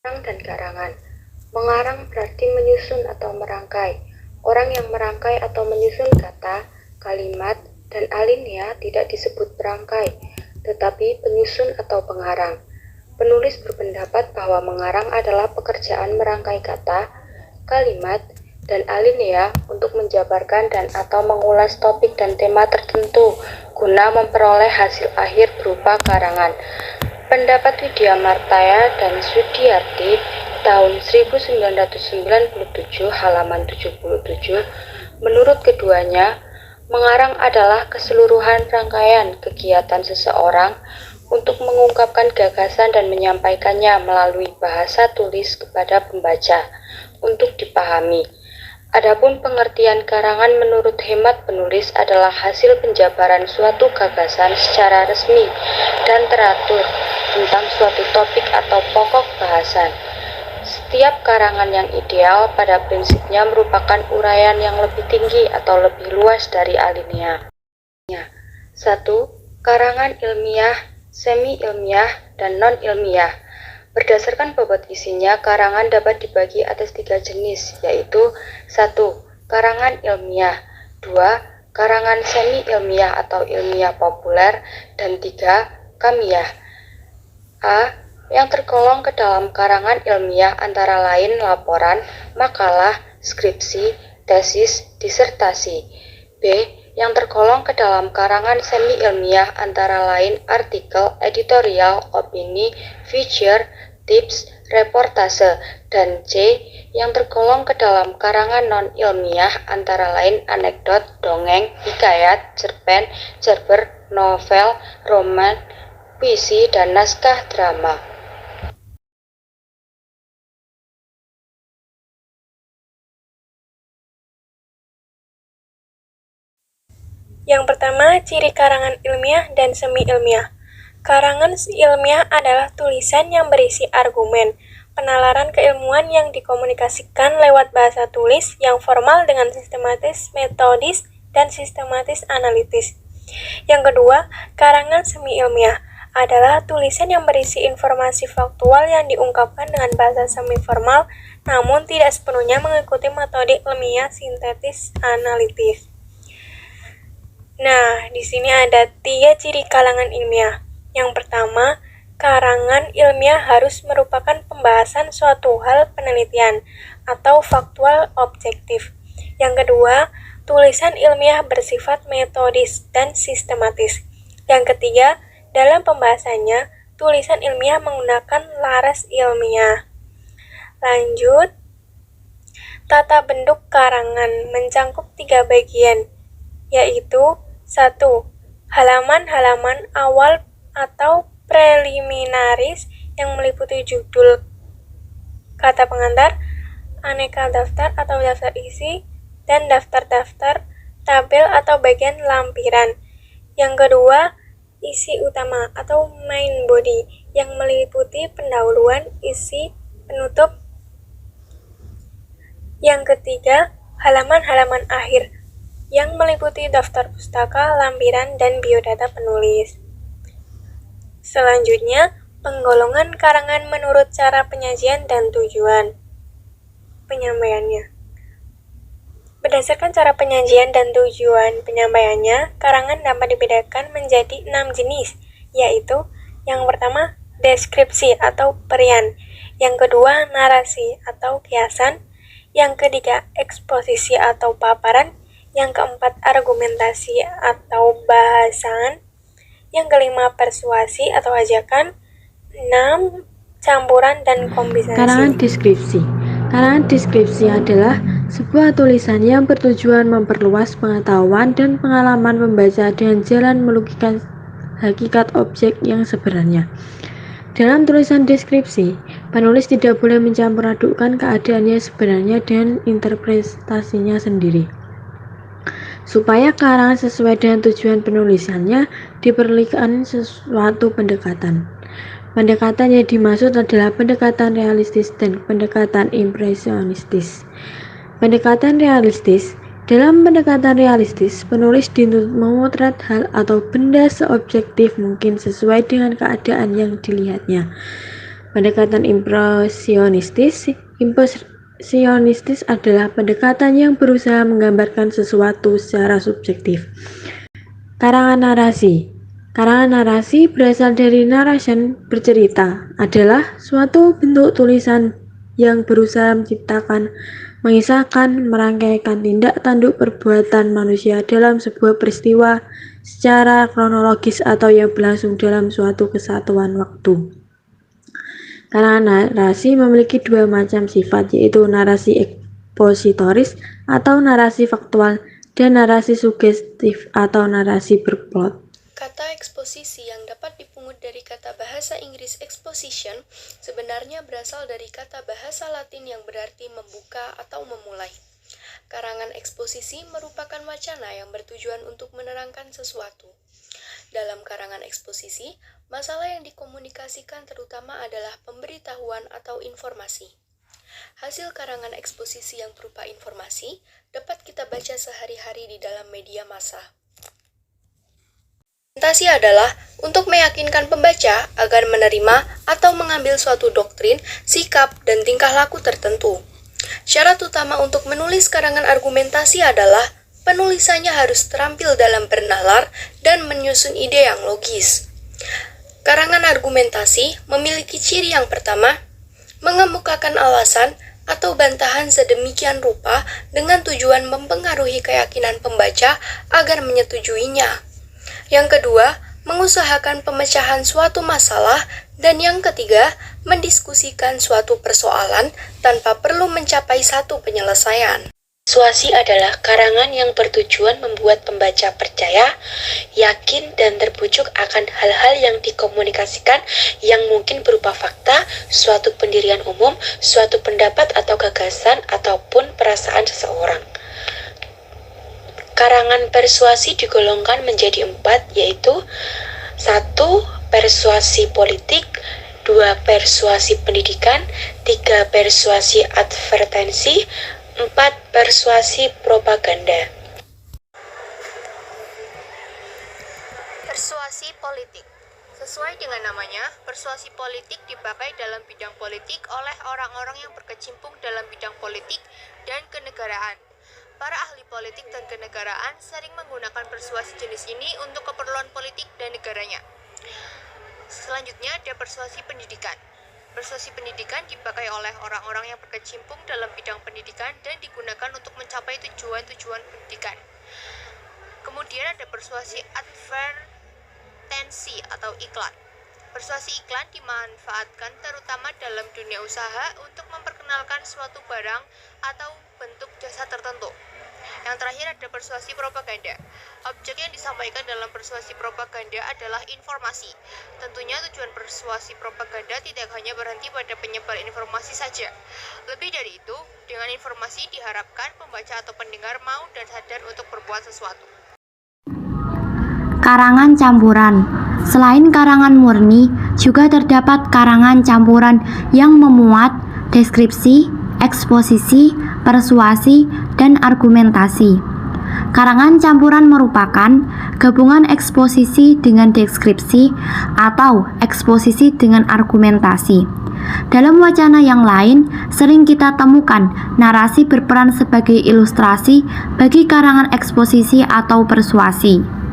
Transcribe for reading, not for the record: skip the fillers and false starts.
Mengarang dan karangan. Mengarang berarti menyusun atau merangkai. Orang yang merangkai atau menyusun kata, kalimat, dan alinea tidak disebut perangkai, tetapi penyusun atau pengarang. Penulis berpendapat bahwa mengarang adalah pekerjaan merangkai kata, kalimat, dan alinea untuk menjabarkan dan atau mengulas topik dan tema tertentu guna memperoleh hasil akhir berupa karangan. Pendapat Widya Martaya dan Sudiarti tahun 1997 halaman 77, menurut keduanya, mengarang adalah keseluruhan rangkaian kegiatan seseorang untuk mengungkapkan gagasan dan menyampaikannya melalui bahasa tulis kepada pembaca untuk dipahami. Adapun pengertian karangan menurut hemat penulis adalah hasil penjabaran suatu gagasan secara resmi dan teratur tentang suatu topik atau pokok bahasan. Setiap karangan yang ideal pada prinsipnya merupakan uraian yang lebih tinggi atau lebih luas dari alinea. 1. Karangan ilmiah, semi-ilmiah, dan non-ilmiah. Berdasarkan bobot isinya, karangan dapat dibagi atas 3 jenis, yaitu 1. Karangan ilmiah, 2. Karangan semi-ilmiah atau ilmiah populer, dan 3. Kamiah. A. Yang tergolong ke dalam karangan ilmiah antara lain laporan, makalah, skripsi, tesis, disertasi. B. Yang tergolong ke dalam karangan semi-ilmiah antara lain artikel, editorial, opini, feature, tips, reportase, dan C. Yang tergolong ke dalam karangan non-ilmiah antara lain anekdot, dongeng, hikayat, cerpen, cerber, novel, roman, puisi, dan naskah drama. Yang pertama, ciri karangan ilmiah dan semi-ilmiah. Karangan ilmiah adalah tulisan yang berisi argumen, penalaran keilmuan yang dikomunikasikan lewat bahasa tulis yang formal dengan sistematis, metodis, dan sistematis analitis. Yang kedua, karangan semi-ilmiah adalah tulisan yang berisi informasi faktual yang diungkapkan dengan bahasa semi-formal, namun tidak sepenuhnya mengikuti metode ilmiah sintetis analitis. Nah, di sini ada 3 ciri karangan ilmiah. Yang pertama, karangan ilmiah harus merupakan pembahasan suatu hal penelitian atau faktual objektif. Yang kedua, tulisan ilmiah bersifat metodis dan sistematis. Yang ketiga, dalam pembahasannya, tulisan ilmiah menggunakan laras ilmiah. Lanjut, tata bentuk karangan mencangkup 3 bagian, yaitu 1. Halaman-halaman awal atau preliminaris yang meliputi judul, kata pengantar, aneka daftar atau daftar isi, dan daftar-daftar, tabel atau bagian lampiran. Yang kedua, isi utama atau main body yang meliputi pendahuluan, isi, penutup. Yang ketiga, halaman-halaman akhir yang meliputi daftar pustaka, lampiran, dan biodata penulis. Selanjutnya, penggolongan karangan menurut cara penyajian dan tujuan penyampaiannya. Berdasarkan cara penyajian dan tujuan penyampaiannya, karangan dapat dibedakan menjadi 6 jenis, yaitu yang pertama, deskripsi atau perian, yang kedua, narasi atau kiasan, yang ketiga, eksposisi atau paparan, yang keempat, argumentasi atau bahasan, yang kelima, persuasi atau ajakan, 6, campuran dan kombinasi. Karangan deskripsi. Karangan deskripsi adalah sebuah tulisan yang bertujuan memperluas pengetahuan dan pengalaman pembaca dengan jalan melukiskan hakikat objek yang sebenarnya. Dalam tulisan deskripsi, penulis tidak boleh mencampur adukkan keadaannya sebenarnya dengan interpretasinya sendiri. Supaya karangan sesuai dengan tujuan penulisannya, diperlukan sesuatu pendekatan. Pendekatan yang dimaksud adalah pendekatan realistis dan pendekatan impresionistis. Pendekatan realistis. Dalam pendekatan realistis, penulis dituntut memotret hal atau benda seobjektif mungkin sesuai dengan keadaan yang dilihatnya. Pendekatan impresionistis adalah pendekatan yang berusaha menggambarkan sesuatu secara subjektif. Karangan narasi berasal dari narration, bercerita, adalah suatu bentuk tulisan yang berusaha menciptakan, mengisahkan, merangkaikan tindak tanduk perbuatan manusia dalam sebuah peristiwa secara kronologis atau yang berlangsung dalam suatu kesatuan waktu. Karangan narasi memiliki dua macam sifat, yaitu narasi ekspositoris atau narasi faktual dan narasi sugestif atau narasi berplot. Kata eksposisi yang dapat dipungut dari kata bahasa Inggris exposition sebenarnya berasal dari kata bahasa Latin yang berarti membuka atau memulai. Karangan eksposisi merupakan wacana yang bertujuan untuk menerangkan sesuatu. Dalam karangan eksposisi, masalah yang dikomunikasikan terutama adalah pemberitahuan atau informasi. Hasil karangan eksposisi yang berupa informasi dapat kita baca sehari-hari di dalam media massa. Argumentasi adalah untuk meyakinkan pembaca agar menerima atau mengambil suatu doktrin, sikap, dan tingkah laku tertentu. Syarat utama untuk menulis karangan argumentasi adalah penulisannya harus terampil dalam bernalar dan menyusun ide yang logis. Karangan argumentasi memiliki ciri yang pertama, mengemukakan alasan atau bantahan sedemikian rupa dengan tujuan mempengaruhi keyakinan pembaca agar menyetujuinya. Yang kedua, mengusahakan pemecahan suatu masalah, dan yang ketiga, mendiskusikan suatu persoalan tanpa perlu mencapai satu penyelesaian. Persuasi adalah karangan yang bertujuan membuat pembaca percaya, yakin, dan terbujuk akan hal-hal yang dikomunikasikan yang mungkin berupa fakta, suatu pendirian umum, suatu pendapat atau gagasan, ataupun perasaan seseorang. Karangan persuasi digolongkan menjadi 4, yaitu 1. Persuasi politik, 2. Persuasi pendidikan, 3. Persuasi advertensi, 4. Persuasi propaganda. Persuasi politik. Sesuai dengan namanya, persuasi politik dipakai dalam bidang politik oleh orang-orang yang berkecimpung dalam bidang politik dan kenegaraan. Para ahli politik dan kenegaraan sering menggunakan persuasi jenis ini untuk keperluan politik dan negaranya. Selanjutnya ada persuasi pendidikan. Persuasi pendidikan dipakai oleh orang-orang yang berkecimpung dalam bidang pendidikan dan digunakan untuk mencapai tujuan-tujuan pendidikan. Kemudian ada persuasi advertensi atau iklan. Persuasi iklan dimanfaatkan terutama dalam dunia usaha untuk memperkenalkan suatu barang atau bentuk jasa tertentu. Yang terakhir ada persuasi propaganda. Objek yang disampaikan dalam persuasi propaganda adalah informasi. Tentunya tujuan persuasi propaganda tidak hanya berhenti pada penyebar informasi saja. Lebih dari itu, dengan informasi diharapkan pembaca atau pendengar mau dan sadar untuk berbuat sesuatu. Karangan campuran. Selain karangan murni, juga terdapat karangan campuran yang memuat deskripsi, eksposisi, persuasi, dan argumentasi. Karangan campuran merupakan gabungan eksposisi dengan deskripsi atau eksposisi dengan argumentasi. Dalam wacana yang lain, sering kita temukan narasi berperan sebagai ilustrasi bagi karangan eksposisi atau persuasi.